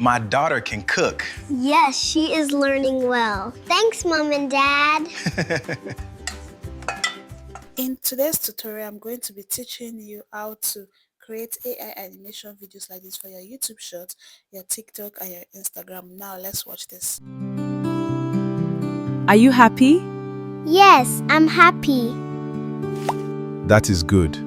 My daughter can cook. Yes, she is learning well. Thanks, Mom and Dad. In today's tutorial, I'm going to be teaching you how to create AI animation videos like this for your YouTube Shorts, your TikTok, and your Instagram. Now let's watch this. Are you happy? Yes, I'm happy. That is good.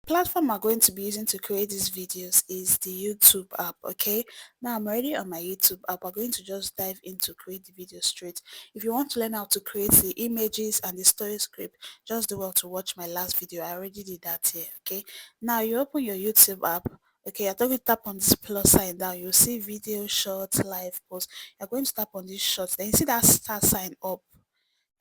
Platform I'm going to be using to create these videos is the YouTube app. Okay, now I'm already on my YouTube app. We're going to just dive into create the video straight. If you want to learn how to create the images and the story script, just do well to watch my last video. I already did that here. Okay, now you open your YouTube app. Okay, you're going to tap on this plus sign down. You'll see video, shorts, live post. You're going to tap on this shorts. Then you see that star sign up.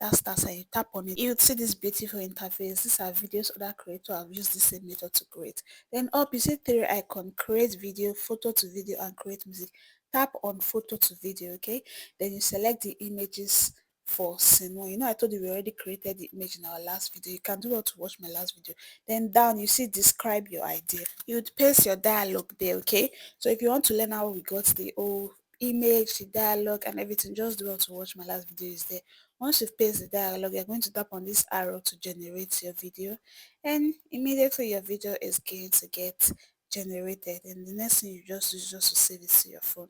That starts and you tap on it, you'd see this beautiful interface. These are videos other creators have used the same method to create. Then up you see three icon, create video, photo to video, and create music. Tap on photo to video. Okay, then you select the images for scene one. You know I told you we already created the image in our last video. You can do well to watch my last video. Then down you see describe your idea. You'd paste your dialogue there. Okay, so if you want to learn how we got the whole image, the dialogue and everything, just do well to watch my last video. Is there. Once you've pasted the dialogue, you're going to tap on this arrow to generate your video, and immediately your video is going to get generated, and the next thing you just do is just to save it to your phone.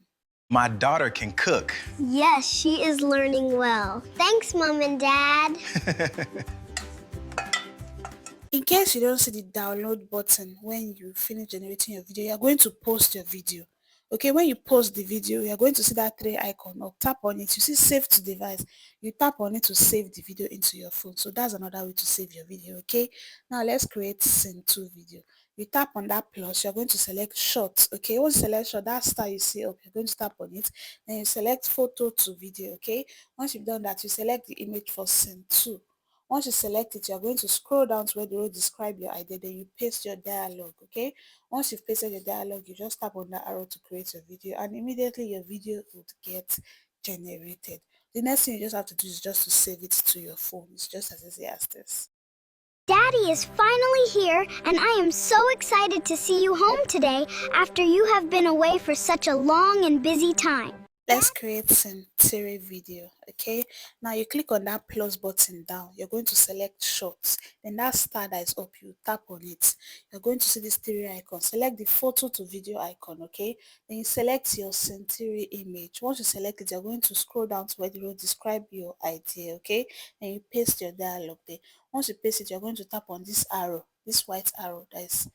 My daughter can cook. Yes, she is learning well. Thanks, Mom and Dad. In case you don't see the download button when you finish generating your video, you're going to post your video. Okay, when you post the video, you're going to see that three icon up. Tap on it. You see save to device. You tap on it to save the video into your phone. So that's another way to save your video. Okay, now let's create scene 2 video. You tap on that plus, you're going to select short. Okay, once you select short, that star you see up, you're going to tap on it. Then you select photo to video. Okay, once you've done that, you select the image for scene 2. Once you select it, you're going to scroll down to where they will describe your idea, then you paste your dialogue. Okay, once you've pasted your dialogue, you just tap on the arrow to create your video, and immediately your video would get generated. The next thing you just have to do is just to save it to your phone. It's just as easy as this. Daddy is finally here, and I am so excited to see you home today after you have been away for such a long and busy time. Let's create some theory video. Okay, now you click on that plus button down. You're going to select shorts, then that star that is up, you tap on it. You're going to see this theory icon. Select the photo to video icon. Okay, then you select your theory image. Once you select it, you're going to scroll down to where they will describe your idea. Okay, and you paste your dialogue there. Once you paste it, you're going to tap on this arrow, this white arrow that is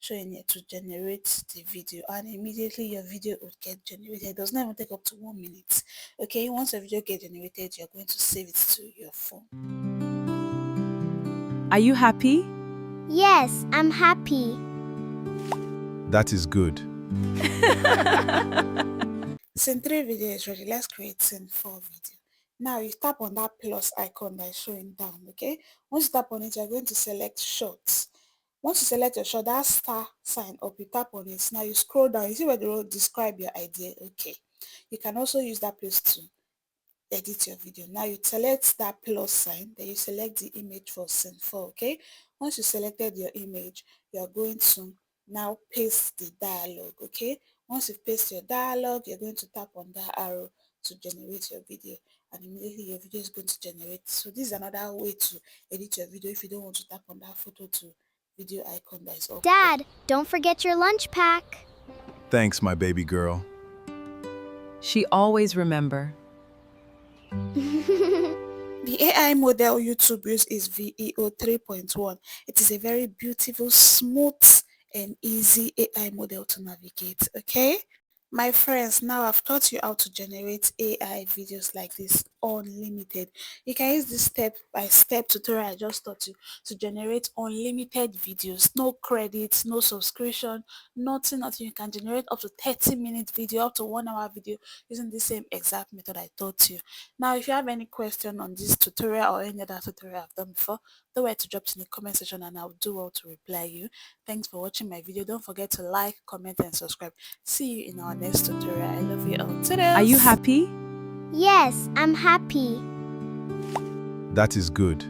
showing it to generate the video, and immediately your video will get generated. It does not even take up to 1 minute. Okay, once your video gets generated, you're going to save it to your phone. Are you happy? Yes, I'm happy. That is good. Scene 3 video is ready. Let's create scene 4 video. Now you tap on that plus icon that is showing down. Okay, once you tap on it, you're going to select shorts. Once you select your shot, that star sign up, you tap on it. Now you scroll down, you see where they will describe your idea. Okay, you can also use that place to edit your video. Now you select that plus sign, then you select the image for scene 4. Okay, once you selected your image, you are going to now paste the dialogue. Okay, once you paste your dialogue, you're going to tap on that arrow to generate your video, and immediately your video is going to generate. So this is another way to edit your video if you don't want to tap on that photo to video icon that is up there. Dad, don't forget your lunch pack. Thanks, my baby girl. She always remember. The AI model YouTube use is Veo 3.1. It is a very beautiful, smooth, and easy AI model to navigate. Okay, my friends, now I've taught you how to generate AI videos like this unlimited. You can use this step-by-step tutorial I just taught you to generate unlimited videos. No credits, no subscription, nothing. You can generate up to 30-minute video, up to 1-hour video using the same exact method I taught you. Now, if you have any question on this tutorial or any other tutorial I've done before, don't forget to drop it in the comment section and I'll do well to reply you. Thanks for watching my video. Don't forget to like, comment, and subscribe. See you in our next tutorial. I love you all. Toodles. Are you happy? Yes, I'm happy. That is good.